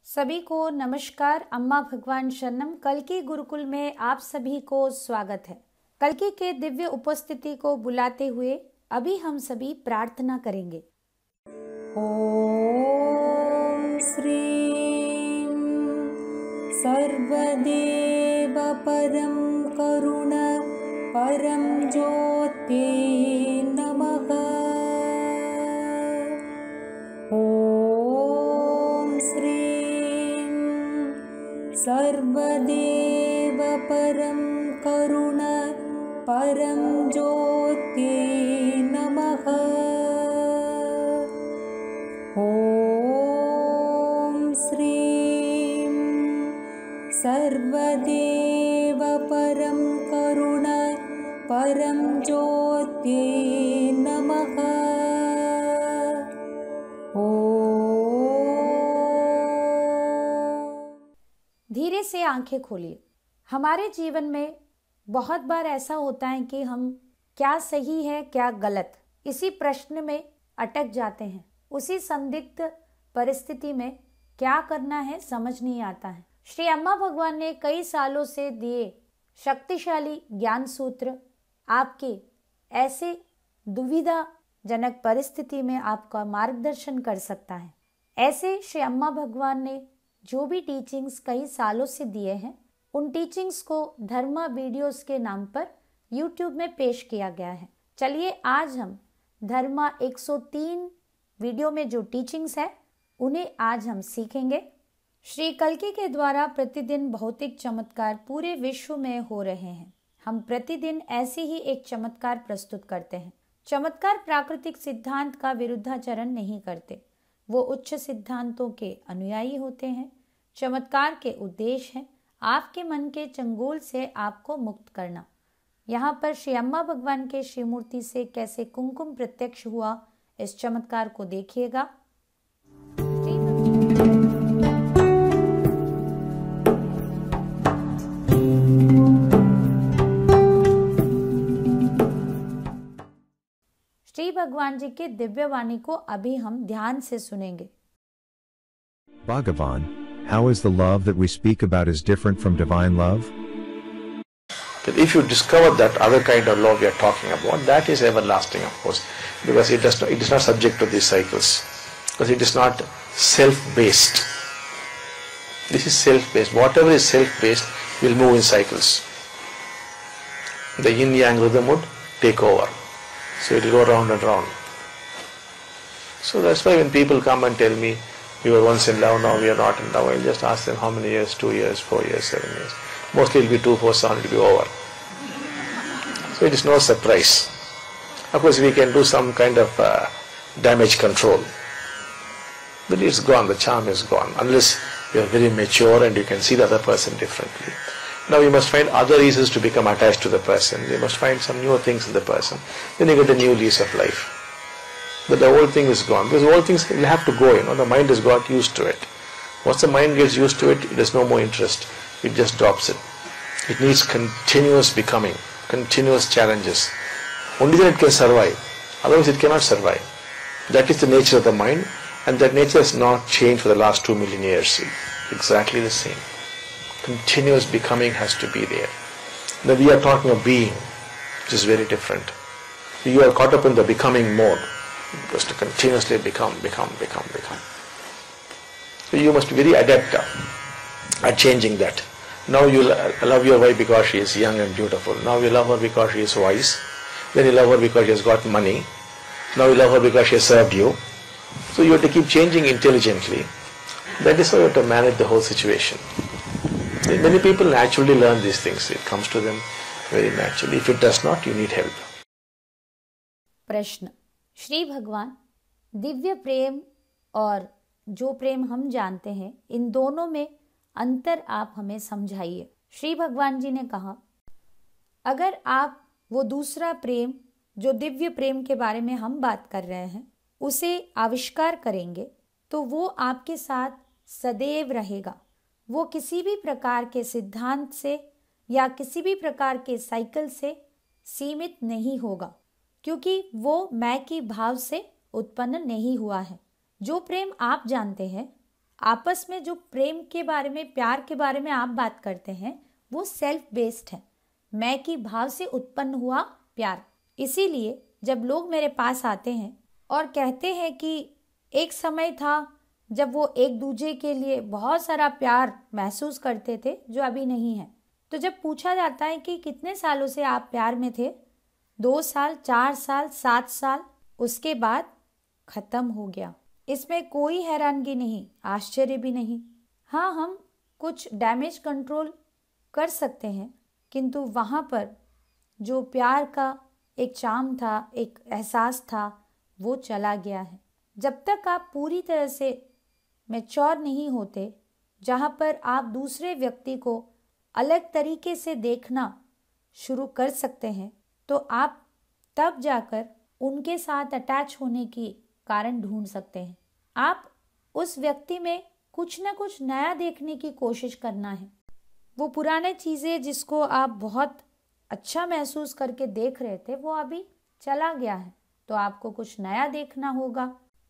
सभी को नमस्कार। अम्मा भगवान शरणम। कल्कि गुरुकुल में आप सभी को स्वागत है। कल्कि के दिव्य उपस्थिति को बुलाते हुए अभी हम सभी प्रार्थना करेंगे। ओम श्रीं सर्वदेव परम करुण परम ज्योति नमः। ओम श्रीं सर्वदेव परम करुण परम ज्योति नमः। ओम श्रीं सर्वदेव परम करुण परम ज्योति नमः। धीरे से आंखें खोलिए। हमारे जीवन में बहुत बार ऐसा होता है कि हम क्या सही है क्या गलत, इसी प्रश्न में अटक जाते हैं। उसी संदिग्ध परिस्थिति में क्या करना है समझ नहीं आता है। श्री अम्मा भगवान ने कई सालों से दिए शक्तिशाली ज्ञान सूत्र आपके ऐसे दुविधाजनक परिस्थिति में आपका मार्गदर्शन कर सकता है। ऐसे श्री अम्मा भगवान ने जो भी टीचिंग्स कई सालों से दिए हैं, उन टीचिंग्स को धर्मा वीडियोस के नाम पर यूट्यूब में पेश किया गया है। चलिए आज हम धर्मा 103 वीडियो में जो टीचिंग्स है उन्हें आज हम सीखेंगे। श्री कल्कि के द्वारा प्रतिदिन भौतिक चमत्कार पूरे विश्व में हो रहे हैं। हम प्रतिदिन ऐसे ही एक चमत्कार प्रस्तुत करते हैं। चमत्कार प्राकृतिक सिद्धांत का विरुद्धाचरण नहीं करते, वो उच्च सिद्धांतों के अनुयायी होते हैं। चमत्कार के उद्देश्य है आपके मन के चंगुल से आपको मुक्त करना। यहाँ पर श्री अम्मा भगवान के श्रीमूर्ति से कैसे कुमकुम प्रत्यक्ष हुआ, इस चमत्कार को देखिएगा। श्री भगवान जी के दिव्य वाणी को अभी हम ध्यान से सुनेंगे। Bhagavan, how is the love that we speak about is different from divine love? That if you discover that other kind of love we are talking about, that is everlasting, of course, because it is not subject to these cycles, because it is not self-based. This is self-based. Whatever is self-based will move in cycles. The yin-yang rhythm would take over. So it will go round and round. So that's why when people come and tell me, we were once in love, now we are not in love, I'll just ask them how many years, 2 years, 4 years, 7 years. Mostly it will be 2, 4, 7, it will be over. So it is no surprise. Of course we can do some kind of damage control. But it's gone, the charm is gone, unless you are very mature and you can see the other person differently. Now you must find other reasons to become attached to the person. You must find some newer things in the person. Then you get a new lease of life. But the old thing is gone. Because old things will have to go, the mind has got used to it. Once the mind gets used to it, it has no more interest. It just drops it. It needs continuous becoming, continuous challenges. Only then it can survive. Otherwise it cannot survive. That is the nature of the mind, and that nature has not changed for the last 2 million years. Exactly the same. Continuous becoming has to be there. Now we are talking of being, which is very different. You are caught up in the becoming mode. Just to continuously become. So you must be very adept at changing that. Now you love your wife because she is young and beautiful. Now you love her because she is wise. Then you love her because she has got money. Now you love her because she has served you. So you have to keep changing intelligently. That is how you have to manage the whole situation. Many people naturally learn these things. It comes to them very naturally. If it does not, you need help. प्रश्न। श्री भगवान, दिव्य प्रेम और जो प्रेम हम जानते हैं, इन दोनों में अंतर आप हमें समझाइए। श्री भगवान जी ने कहा, अगर आप वो दूसरा प्रेम जो दिव्य प्रेम के बारे में हम बात कर रहे हैं उसे आविष्कार करेंगे तो वो आपके साथ सदैव रहेगा। वो किसी भी प्रकार के सिद्धांत से या किसी भी प्रकार के साइकिल से सीमित नहीं होगा, क्योंकि वो मैं की भाव से उत्पन्न नहीं हुआ है। जो प्रेम आप जानते हैं आपस में जो प्रेम के बारे में, प्यार के बारे में आप बात करते हैं, वो सेल्फ बेस्ड है, मैं की भाव से उत्पन्न हुआ प्यार। इसीलिए जब लोग मेरे पास आते हैं और कहते हैं कि एक समय था जब वो एक दूसरे के लिए बहुत सारा प्यार महसूस करते थे जो अभी नहीं है, तो जब पूछा जाता है कि कितने सालों से आप प्यार में थे, 2 साल, 4 साल, 7 साल, उसके बाद खत्म हो गया। इसमें कोई हैरानगी नहीं, आश्चर्य भी नहीं। हाँ, हम कुछ डैमेज कंट्रोल कर सकते हैं, किंतु वहाँ पर जो प्यार का एक चार्म था, एक एहसास था, वो चला गया है। जब तक आप पूरी तरह से मैच्योर नहीं होते, जहाँ पर आप दूसरे व्यक्ति को अलग तरीके से देखना शुरू कर सकते हैं, तो आप तब जाकर उनके साथ अटैच होने की कारण ढूंढ सकते हैं। आप उस व्यक्ति में कुछ ना कुछ नया देखने की कोशिश करना है। वो पुराने चीज़ें जिसको आप बहुत अच्छा महसूस करके देख रहे थे, वो अभी चला गया है, तो आपको कुछ नया देखना होगा,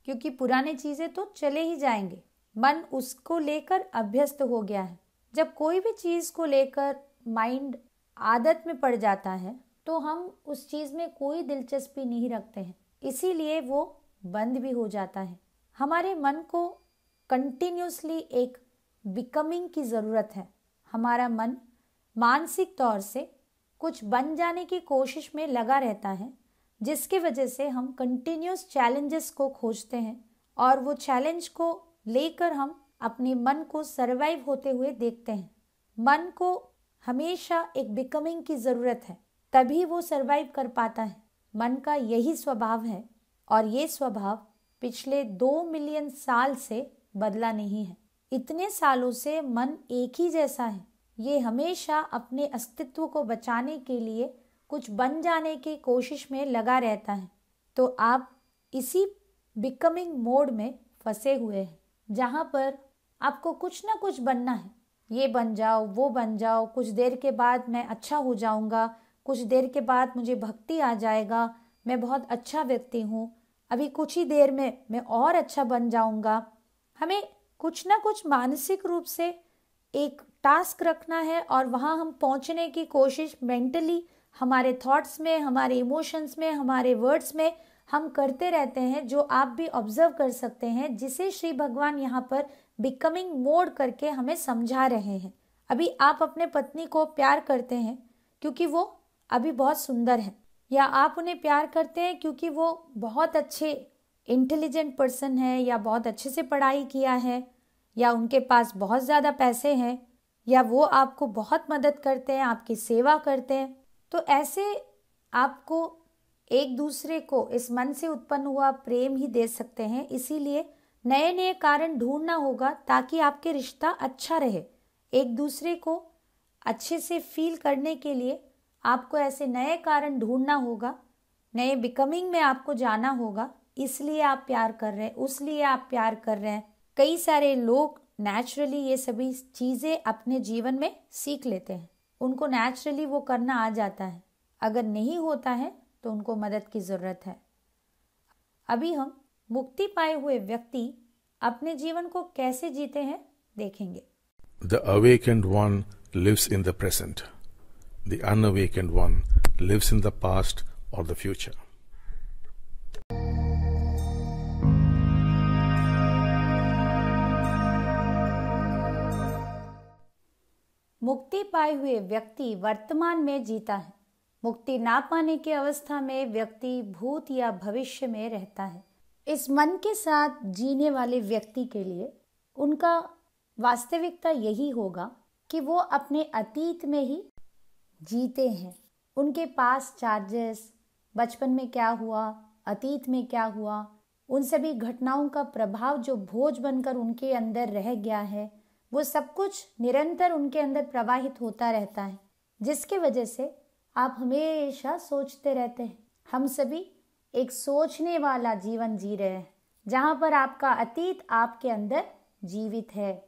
क्योंकि पुराने चीज़ें तो चले ही जाएंगे। मन उसको लेकर अभ्यस्त हो गया है। जब कोई भी चीज़ को लेकर माइंड आदत में पड़ जाता है, तो हम उस चीज़ में कोई दिलचस्पी नहीं रखते हैं, इसीलिए वो बंद भी हो जाता है। हमारे मन को कंटिन्यूसली एक बिकमिंग की ज़रूरत है। हमारा मन मानसिक तौर से कुछ बन जाने की कोशिश में लगा रहता है, जिसकी वजह से हम कंटिन्यूस चैलेंजेस को खोजते हैं और वो चैलेंज को लेकर हम अपने मन को सरवाइव होते हुए देखते हैं। मन को हमेशा एक बिकमिंग की ज़रूरत है, तभी वो सरवाइव कर पाता है। मन का यही स्वभाव है और ये स्वभाव पिछले 2 मिलियन साल से बदला नहीं है। इतने सालों से मन एक ही जैसा है। ये हमेशा अपने अस्तित्व को बचाने के लिए कुछ बन जाने की कोशिश में लगा रहता है। तो आप इसी बिकमिंग मोड में फंसे हुए हैं, जहाँ पर आपको कुछ ना कुछ बनना है। ये बन जाओ, वो बन जाओ, कुछ देर के बाद मैं अच्छा हो जाऊंगा, कुछ देर के बाद मुझे भक्ति आ जाएगा, मैं बहुत अच्छा व्यक्ति हूँ, अभी कुछ ही देर में मैं और अच्छा बन जाऊंगा। हमें कुछ ना कुछ मानसिक रूप से एक टास्क रखना है और वहाँ हम पहुँचने की कोशिश मेंटली हमारे थॉट्स में, हमारे इमोशंस में, हमारे वर्ड्स में हम करते रहते हैं, जो आप भी ऑब्जर्व कर सकते हैं, जिसे श्री भगवान यहाँ पर बिकमिंग मोड करके हमें समझा रहे हैं। अभी आप अपने पत्नी को प्यार करते हैं क्योंकि वो अभी बहुत सुंदर है, या आप उन्हें प्यार करते हैं क्योंकि वो बहुत अच्छे इंटेलिजेंट पर्सन है, या बहुत अच्छे से पढ़ाई किया है, या उनके पास बहुत ज़्यादा पैसे हैं, या वो आपको बहुत मदद करते हैं, आपकी सेवा करते हैं। तो ऐसे आपको एक दूसरे को इस मन से उत्पन्न हुआ प्रेम ही दे सकते हैं। इसीलिए नए नए कारण ढूंढना होगा ताकि आपके रिश्ता अच्छा रहे। एक दूसरे को अच्छे से फील करने के लिए आपको ऐसे नए कारण ढूंढना होगा, नए बिकमिंग में आपको जाना होगा। इसलिए आप प्यार कर रहे हैं, उसलिए आप प्यार कर रहे हैं। कई सारे लोग नेचुरली ये सभी चीज़ें अपने जीवन में सीख लेते हैं, उनको नेचुरली वो करना आ जाता है। अगर नहीं होता है तो उनको मदद की ज़रूरत है। अभी हम मुक्ति पाए हुए व्यक्ति अपने जीवन को कैसे जीते हैं देखेंगे। The awakened one lives in the present. The unawakened one lives in the past or the future. मुक्ति पाए हुए व्यक्ति वर्तमान में जीता है। मुक्ति ना पाने की अवस्था में व्यक्ति भूत या भविष्य में रहता है। इस मन के साथ जीने वाले व्यक्ति के लिए उनका वास्तविकता यही होगा कि वो अपने अतीत में ही जीते हैं। उनके पास चार्जेस, बचपन में क्या हुआ, अतीत में क्या हुआ, उन सभी घटनाओं का प्रभाव जो बोझ बनकर उनके अंदर रह गया है, वो सब कुछ निरंतर उनके अंदर प्रवाहित होता रहता है, जिसकी वजह से आप हमेशा सोचते रहते हैं। हम सभी एक सोचने वाला जीवन जी रहे हैं, जहाँ पर आपका अतीत आपके अंदर जीवित है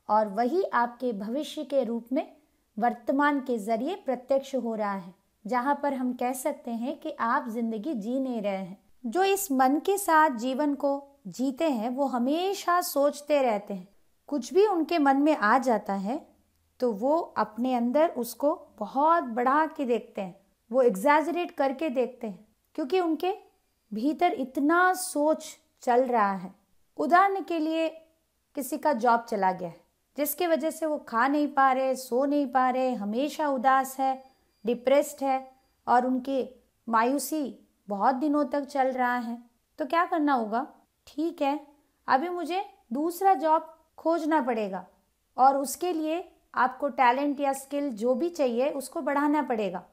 और वही आपके भविष्य के रूप में वर्तमान के जरिए प्रत्यक्ष हो रहा है, जहाँ पर हम कह सकते हैं कि आप जिंदगी जी नहीं रहे हैं। जो इस मन के साथ जीवन को जीते हैं वो हमेशा सोचते रहते हैं, कुछ भी उनके मन में आ जाता है तो वो अपने अंदर उसको बहुत बढ़ा के देखते हैं, वो एग्जैजरेट करके देखते हैं, क्योंकि उनके भीतर इतना सोच चल रहा है। उदाहरण के लिए किसी का जॉब चला गया है, जिसके वजह से वो खा नहीं पा रहे, सो नहीं पा रहे, हमेशा उदास है, डिप्रेस्ड है और उनकी मायूसी बहुत दिनों तक चल रहा है। तो क्या करना होगा? ठीक है, अभी मुझे दूसरा जॉब खोजना पड़ेगा और उसके लिए आपको टैलेंट या स्किल जो भी चाहिए उसको बढ़ाना पड़ेगा।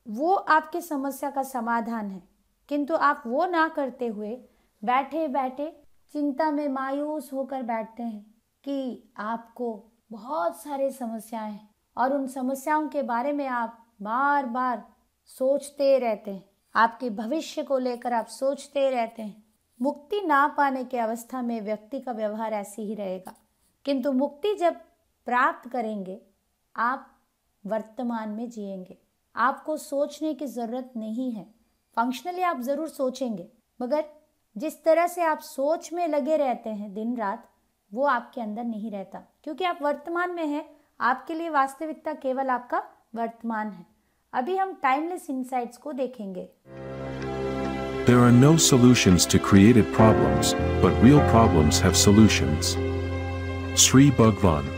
वो आपके समस्या का समाधान है, किंतु आप वो ना करते हुए बैठे बैठे चिंता में मायूस होकर बैठते हैं कि आपको बहुत सारे समस्याएं हैं और उन समस्याओं के बारे में आप बार बार सोचते रहते हैं, आपके भविष्य को लेकर आप सोचते रहते हैं। मुक्ति ना पाने की अवस्था में व्यक्ति का व्यवहार ऐसे ही रहेगा, किंतु मुक्ति जब प्राप्त करेंगे आप वर्तमान में जिएंगे। आपको सोचने की जरूरत नहीं है। फंक्शनली आप जरूर सोचेंगे, मगर जिस तरह से आप सोच में लगे रहते हैं दिन रात, वो आपके अंदर नहीं रहता, क्योंकि आप वर्तमान में हैं। आपके लिए वास्तविकता केवल आपका वर्तमान है। अभी हम टाइमलेस इनसाइट्स को देखेंगे। There are no solutions to created problems, but real problems have solutions. Sri Bhagwan.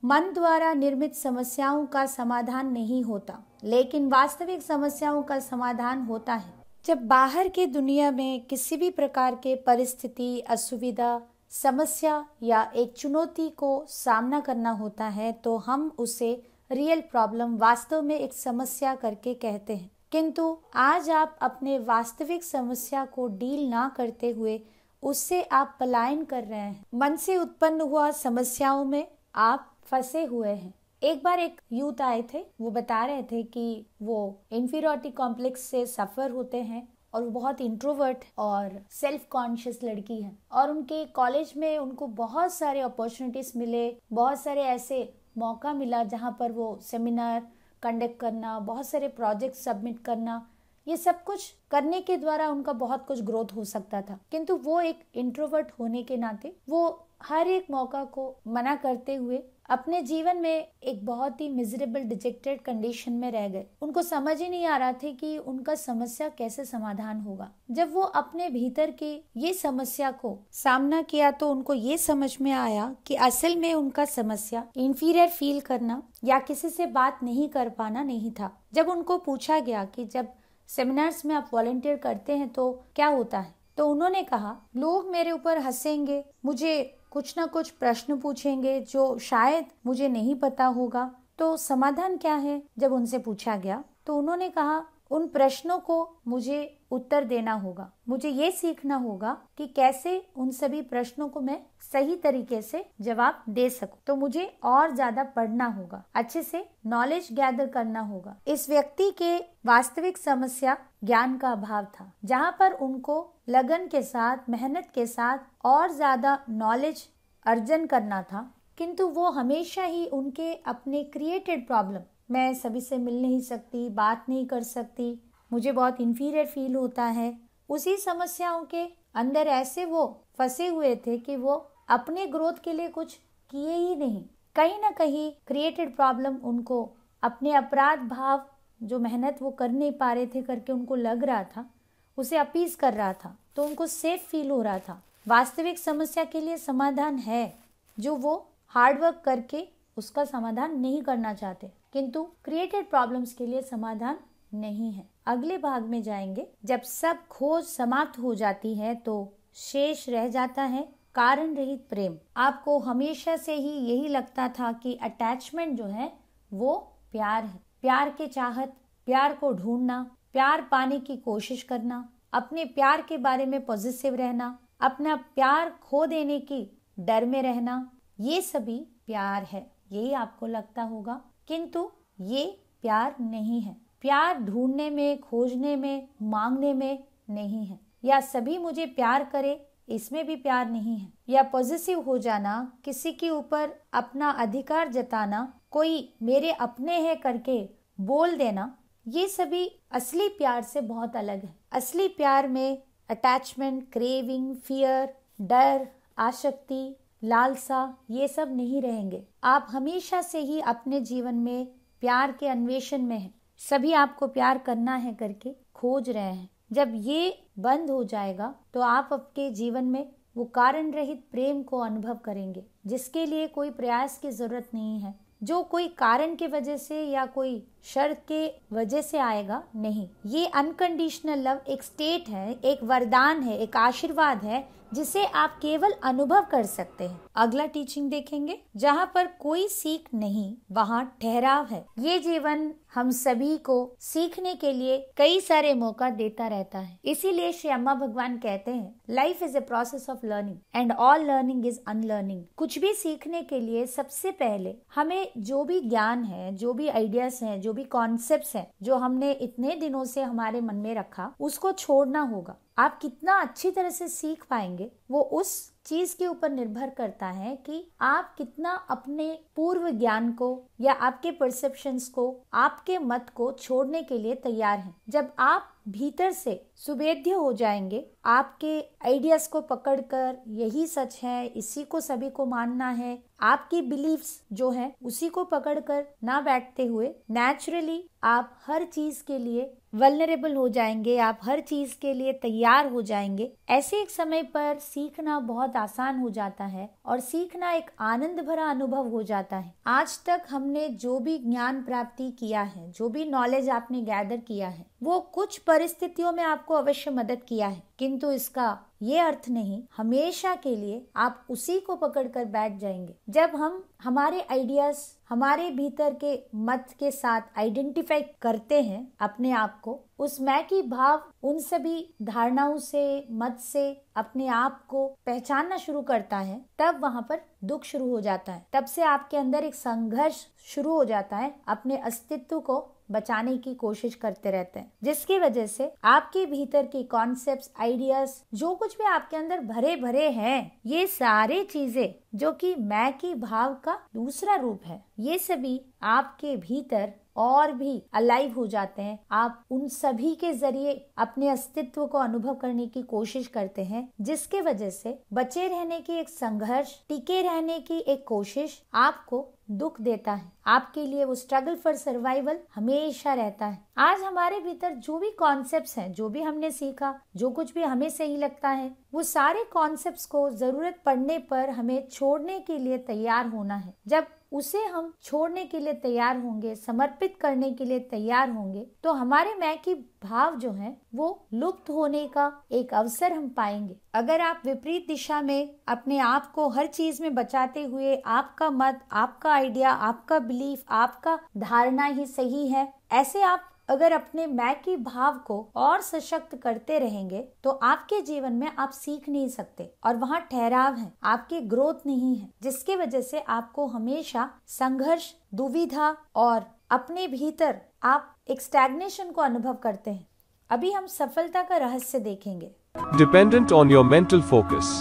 मन द्वारा निर्मित समस्याओं का समाधान नहीं होता, लेकिन वास्तविक समस्याओं का समाधान होता है। जब बाहर की दुनिया में किसी भी प्रकार के परिस्थिति, असुविधा, समस्या या एक चुनौती को सामना करना होता है तो हम उसे रियल प्रॉब्लम, वास्तव में एक समस्या करके कहते हैं। किंतु आज आप अपने वास्तविक समस्या को डील ना करते हुए उससे आप पलायन कर रहे हैं। मन से उत्पन्न हुआ समस्याओं में आप फंसे हुए हैं। एक बार एक यूथ आए थे, वो बता रहे थे कि वो इंफीरियरिटी कॉम्प्लेक्स से सफर होते हैं और वो बहुत इंट्रोवर्ट और सेल्फ कॉन्शियस लड़की है और उनके कॉलेज में उनको बहुत सारे अपॉर्चुनिटीज मिले, बहुत सारे ऐसे मौका मिला जहाँ पर वो सेमिनार कंडक्ट करना, बहुत सारे प्रोजेक्ट सबमिट करना, ये सब कुछ करने के द्वारा उनका बहुत कुछ ग्रोथ हो सकता था। किंतु वो एक इंट्रोवर्ट होने के नाते वो हर एक मौका को मना करते हुए अपने जीवन में एक बहुत ही मिजरेबल, डिजेक्टेड कंडीशन में रह गए। उनको समझ ही नहीं आ रहा था कि उनका समस्या कैसे समाधान होगा। जब वो अपने भीतर की ये समस्या को सामना किया तो उनको ये समझ में आया कि असल में उनका समस्या इंफीरियर फील करना या किसी से बात नहीं कर पाना नहीं था। जब उनको पूछा गया कि जब सेमिनार्स में आप वॉलंटियर करते हैं तो क्या होता है, तो उन्होंने कहा लोग मेरे ऊपर हंसेंगे, मुझे कुछ ना कुछ प्रश्न पूछेंगे जो शायद मुझे नहीं पता होगा, तो समाधान क्या है। जब उनसे पूछा गया तो उन्होंने कहा उन प्रश्नों को मुझे उत्तर देना होगा, मुझे ये सीखना होगा कि कैसे उन सभी प्रश्नों को मैं सही तरीके से जवाब दे सकूं। तो मुझे और ज्यादा पढ़ना होगा, अच्छे से नॉलेज गैदर करना होगा। इस व्यक्ति के वास्तविक समस्या ज्ञान का अभाव था, जहाँ पर उनको लगन के साथ, मेहनत के साथ और ज्यादा नॉलेज अर्जन करना था, किंतु वो हमेशा ही उनके अपने क्रिएटेड प्रॉब्लम, मैं सभी से मिल नहीं सकती, बात नहीं कर सकती, मुझे बहुत इंफीरियर फील होता है, उसी समस्याओं के अंदर ऐसे वो फंसे हुए थे कि वो अपने ग्रोथ के लिए कुछ किए ही नहीं। कहीं ना कहीं क्रिएटेड प्रॉब्लम उनको अपने अपराध भाव, जो मेहनत वो कर नहीं पा रहे थे करके उनको लग रहा था, उसे अपीज कर रहा था, तो उनको सेफ फील हो रहा था। वास्तविक समस्या के लिए समाधान है जो वो हार्डवर्क करके उसका समाधान नहीं करना चाहते, किंतु क्रिएटेड प्रॉब्लम्स के लिए समाधान नहीं है। अगले भाग में जाएंगे। जब सब खोज समाप्त हो जाती है तो शेष रह जाता है कारण रहित प्रेम। आपको हमेशा से ही यही लगता था कि अटैचमेंट जो है वो प्यार है, प्यार के चाहत, प्यार को ढूंढना, प्यार पाने की कोशिश करना, अपने प्यार के बारे में पॉजिटिव रहना, अपना प्यार खो देने की डर में रहना, ये सभी प्यार है, यही आपको लगता होगा, किंतु ये प्यार नहीं है। प्यार ढूंढने में, खोजने में, मांगने में नहीं है, या सभी मुझे प्यार करे इसमें भी प्यार नहीं है, या पॉजिटिव हो जाना, किसी के ऊपर अपना अधिकार जताना, कोई मेरे अपने है करके बोल देना, ये सभी असली प्यार से बहुत अलग है। असली प्यार में अटैचमेंट, क्रेविंग, फियर, डर, आसक्ति, लालसा, ये सब नहीं रहेंगे। आप हमेशा से ही अपने जीवन में प्यार के अन्वेषण में हैं, सभी आपको प्यार करना है करके खोज रहे हैं। जब ये बंद हो जाएगा तो आप आपके जीवन में वो कारण रहित प्रेम को अनुभव करेंगे, जिसके लिए कोई प्रयास की जरूरत नहीं है, जो कोई कारण के वजह से या कोई शर्त के वजह से आएगा नहीं। ये अनकंडीशनल लव एक स्टेट है, एक वरदान है, एक आशीर्वाद है, जिसे आप केवल अनुभव कर सकते हैं। अगला टीचिंग देखेंगे, जहाँ पर कोई सीख नहीं वहाँ ठहराव है। ये जीवन हम सभी को सीखने के लिए कई सारे मौका देता रहता है। इसीलिए श्री अम्मा भगवान कहते हैं, life is a process of learning and all learning is unlearning. कुछ भी सीखने के लिए सबसे पहले हमें जो भी ज्ञान है, जो भी आइडियाज हैं, जो भी कॉन्सेप्ट्स हैं, जो हमने इतने दिनों से हमारे मन में रखा, उसको छोड़ना होगा। आप कितना अच्छी तरह से सीख पाएंगे वो उस चीज के ऊपर निर्भर करता है कि आप कितना अपने पूर्व ज्ञान को या आपके परसेप्शंस को, आपके मत को छोड़ने के लिए तैयार हैं। जब आप भीतर से सुवेद्य हो जाएंगे, आपके आइडियाज को पकड़कर यही सच है, इसी को सभी को मानना है, आपकी बिलीफ्स जो है उसी को पकड़कर ना बैठते हुए नेचुरली आप हर चीज के लिए वल्नरेबल हो जाएंगे, आप हर चीज के लिए तैयार हो जाएंगे। ऐसे एक समय पर सीखना बहुत आसान हो जाता है और सीखना एक आनंद भरा अनुभव हो जाता है। आज तक हमने जो भी ज्ञान प्राप्ति किया है, जो भी नॉलेज आपने गैदर किया है, वो कुछ परिस्थितियों में आपको अवश्य मदद किया है, किंतु इसका ये अर्थ नहीं हमेशा के लिए आप उसी को पकड़कर बैठ जाएंगे। जब हम हमारे आइडियाज, हमारे भीतर के मत के साथ आइडेंटिफाई करते हैं अपने आप को, उस मैं की भाव उन सभी धारणाओं से, मत से अपने आप को पहचानना शुरू करता है, तब वहाँ पर दुख शुरू हो जाता है। तब से आपके अंदर एक संघर्ष शुरू हो जाता है, अपने अस्तित्व को बचाने की कोशिश करते रहते हैं, जिसकी वजह से आपके भीतर की कॉन्सेप्ट्स, आइडियाज, जो कुछ भी आपके अंदर भरे भरे हैं, ये सारे चीजें जो कि मैं की भाव का दूसरा रूप है, ये सभी आपके भीतर और भी अलाइव हो जाते हैं। आप उन सभी के जरिए अपने अस्तित्व को अनुभव करने की कोशिश करते हैं, जिसके वजह से बचे रहने की एक संघर्ष, टिके रहने की एक कोशिश आपको दुख देता है। आपके लिए वो स्ट्रगल फॉर सर्वाइवल हमेशा रहता है। आज हमारे भीतर जो भी कॉन्सेप्ट्स हैं, जो भी हमने सीखा, जो कुछ भी हमें सही लगता है, वो सारे कॉन्सेप्ट्स को जरूरत पड़ने पर हमें छोड़ने के लिए तैयार होना है। जब उसे हम छोड़ने के लिए तैयार होंगे, समर्पित करने के लिए तैयार होंगे, तो हमारे मैं की भाव जो है वो लुप्त होने का एक अवसर हम पाएंगे। अगर आप विपरीत दिशा में अपने आप को हर चीज में बचाते हुए आपका मत, आपका आइडिया, आपका बिलीफ, आपका धारणा ही सही है, ऐसे आप अगर अपने मैं की भाव को और सशक्त करते रहेंगे, तो आपके जीवन में आप सीख नहीं सकते और वहाँ ठहराव है, आपकी ग्रोथ नहीं है, जिसकी वजह से आपको हमेशा संघर्ष, दुविधा और अपने भीतर आप एक स्टैग्नेशन को अनुभव करते हैं। अभी हम सफलता का रहस्य देखेंगे। Dependent on your mental focus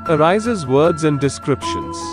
arises words and descriptions.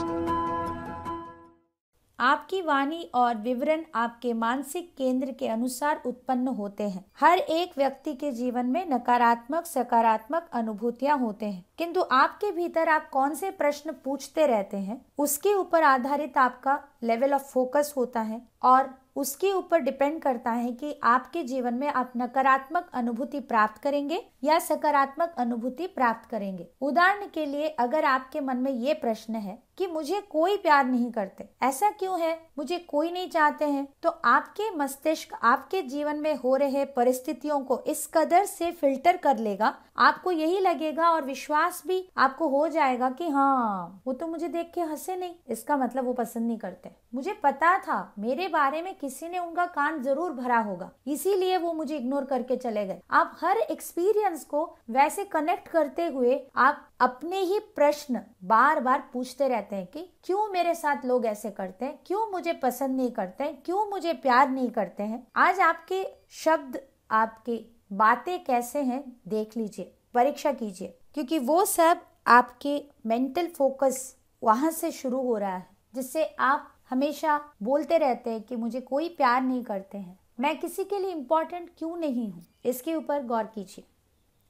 आपकी वाणी और विवरण आपके मानसिक केंद्र के अनुसार उत्पन्न होते हैं। हर एक व्यक्ति के जीवन में नकारात्मक, सकारात्मक अनुभूतियां होते हैं, किंतु आपके भीतर आप कौन से प्रश्न पूछते रहते हैं, उसके ऊपर आधारित आपका लेवल ऑफ फोकस होता है और उसके ऊपर डिपेंड करता है कि आपके जीवन में आप नकारात्मक अनुभूति प्राप्त करेंगे या सकारात्मक अनुभूति प्राप्त करेंगे। उदाहरण के लिए, अगर आपके मन में ये प्रश्न है कि मुझे कोई प्यार नहीं करते, ऐसा क्यों है, मुझे कोई नहीं चाहते हैं, तो आपके मस्तिष्क आपके जीवन में हो रहे परिस्थितियों को इस कदर से फिल्टर कर लेगा, आपको यही लगेगा और विश्वास भी आपको हो जाएगा कि हाँ, वो तो मुझे देख के हंसे नहीं, इसका मतलब वो पसंद नहीं करते। मुझे पता था मेरे बारे में किसी ने उनका कान जरूर भरा होगा, इसीलिए वो मुझे इग्नोर करके चले गए। आप हर एक्सपीरियंस को वैसे कनेक्ट करते हुए आप अपने ही प्रश्न बार बार पूछते रहते हैं कि क्यों मेरे साथ लोग ऐसे करते हैं, क्यों मुझे पसंद नहीं करते हैं, क्यों मुझे प्यार नहीं करते हैं। आज आपके शब्द, आपकी बातें कैसे हैं, देख लीजिए, परीक्षा कीजिए, क्योंकि वो सब आपके मेंटल फोकस वहां से शुरू हो रहा है, जिससे आप हमेशा बोलते रहते हैं कि मुझे कोई प्यार नहीं करते हैं, मैं किसी के लिए इम्पोर्टेंट क्यों नहीं हूँ, इसके ऊपर गौर कीजिए।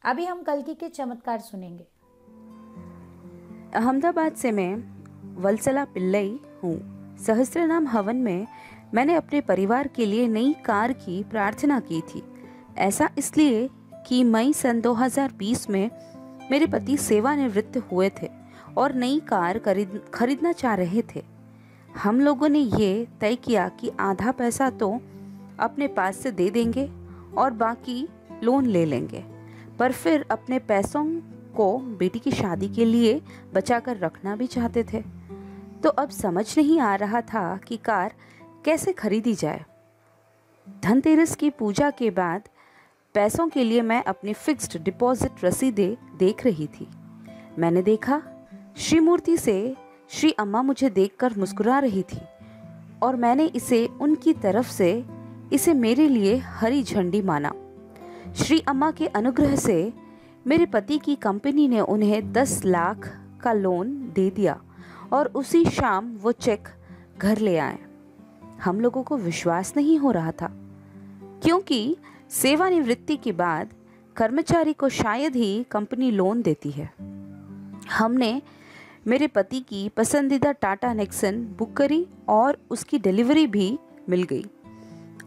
अभी हम कल्कि के चमत्कार सुनेंगे। अहमदाबाद से मैं वत्सला पिल्लई हूँ। सहस्त्रनाम हवन में मैंने अपने परिवार के लिए नई कार की प्रार्थना की थी। ऐसा इसलिए कि मई सन 2020 में मेरे पति सेवानिवृत्त हुए थे और नई कार खरीदना चाह रहे थे। हम लोगों ने ये तय किया कि आधा पैसा तो अपने पास से दे देंगे और बाकी लोन ले लेंगे, पर फिर अपने पैसों को बेटी की शादी के लिए बचाकर रखना भी चाहते थे। तो अब समझ नहीं आ रहा था कि कार कैसे खरीदी जाए। धनतेरस की पूजा के बाद पैसों के लिए मैं अपनी फिक्स्ड डिपॉजिट रसीदें देख रही थी। मैंने देखा श्री मूर्ति से श्री अम्मा मुझे देखकर मुस्कुरा रही थी और मैंने इसे उनकी तरफ से इसे मेरे लिए हरी झंडी माना। श्री अम्मा के अनुग्रह से मेरे पति की कंपनी ने उन्हें 10 लाख का लोन दे दिया और उसी शाम वो चेक घर ले आए। हम लोगों को विश्वास नहीं हो रहा था, क्योंकि सेवानिवृत्ति के बाद कर्मचारी को शायद ही कंपनी लोन देती है। हमने मेरे पति की पसंदीदा टाटा नेक्सन बुक करी और उसकी डिलीवरी भी मिल गई।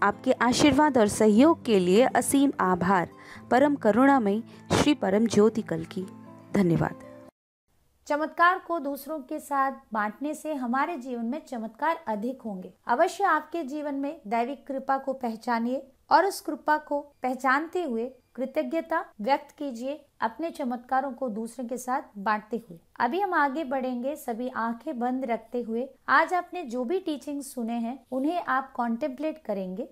आपके आशीर्वाद और सहयोग के लिए असीम आभार। परम करुणामयी श्री परम ज्योति कल्कि। धन्यवाद। चमत्कार को दूसरों के साथ बांटने से हमारे जीवन में चमत्कार अधिक होंगे। अवश्य आपके जीवन में दैविक कृपा को पहचानिए और उस कृपा को पहचानते हुए कृतज्ञता व्यक्त कीजिए, अपने चमत्कारों को दूसरों के साथ बांटते हुए। अभी हम आगे बढ़ेंगे, सभी आंखें बंद रखते हुए। आज आपने जो भी टीचिंग सुने हैं उन्हें आप कॉन्टेम्पलेट करेंगे।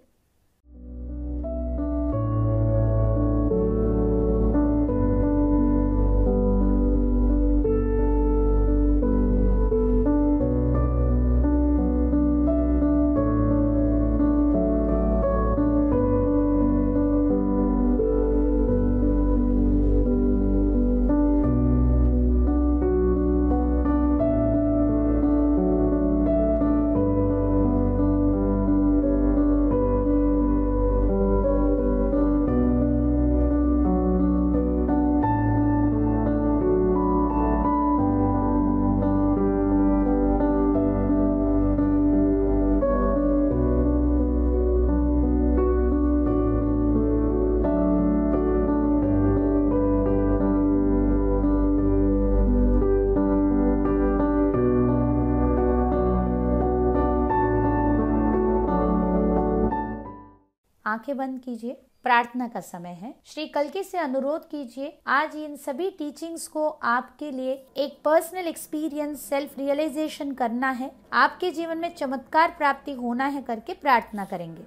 आंखें बंद कीजिए, प्रार्थना का समय है। श्री कल्कि से अनुरोध कीजिए, आज इन सभी टीचिंग्स को आपके लिए एक पर्सनल एक्सपीरियंस, सेल्फ रियलाइजेशन करना है, आपके जीवन में चमत्कार प्राप्ति होना है करके प्रार्थना करेंगे।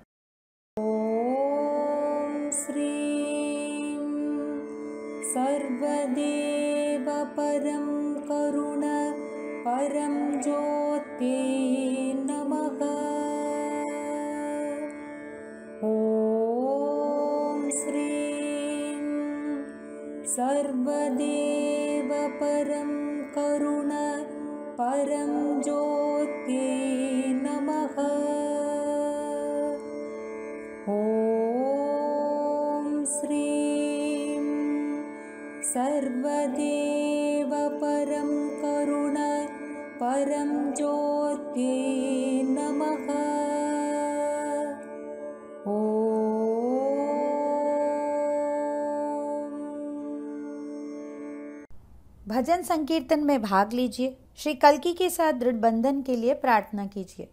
ओम श्री सर्वदेव परम करुण परम ज्योति नमः। ओम श्री सर्वदेव परम करुण परम ज्योति नमः। ओम श्री सर्वदेव परम करुण परम ज्योति नमः। भजन संकीर्तन में भाग लीजिए। श्री कल्कि के साथ दृढ़ बंधन के लिए प्रार्थना कीजिए।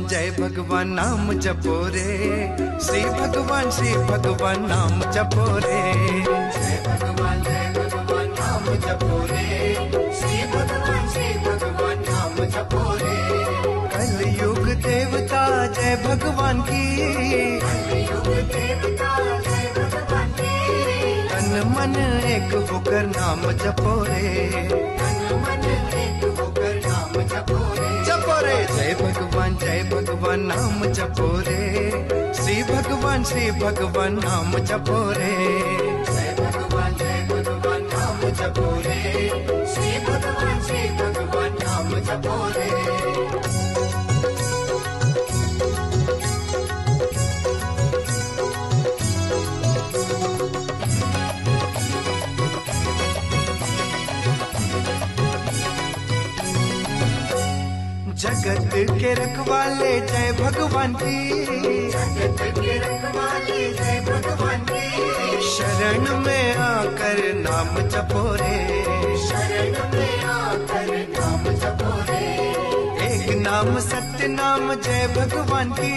जय भगवान नाम जपो रे, श्री भगवान नाम जपो रे। जय भगवान नाम जपो रे, श्री भगवान नाम जपो रे। कलयुग देवता जय भगवान की, कलयुग देवता जय भगवान की। मन एक होकर नाम जपो रे, तन मन एक होकर नाम जपो रे, जपो रे जय भगवान नाम जपो रे, श्री भगवान नाम जपो रे, जय भगवान नाम जपो रे, श्री भगवान नाम जपो रे। जगत के रखवाले जय भगवान की, जगत के रखवाले जय भगवान की, शरण में आकर नाम जपो रे, शरण में आकर नाम जपो रे, एक नाम सत्य नाम जय भगवान की,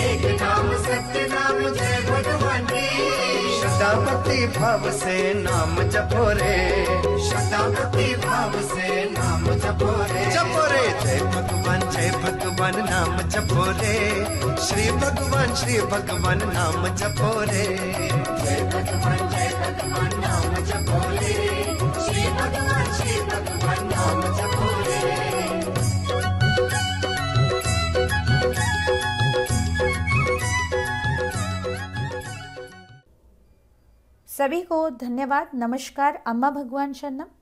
एक नाम सत्य नाम जय भगवान की, शतापति भाव से नाम जपो रे, शतापति भाव से नाम जपो रे, जपो रे जय भगवान नाम जपो रे, श्री भगवान नाम जपो रे, जय भगवान नाम जपो रे, श्री भगवान नाम जपो रे। सभी को धन्यवाद, नमस्कार, अम्मा भगवान शरणम।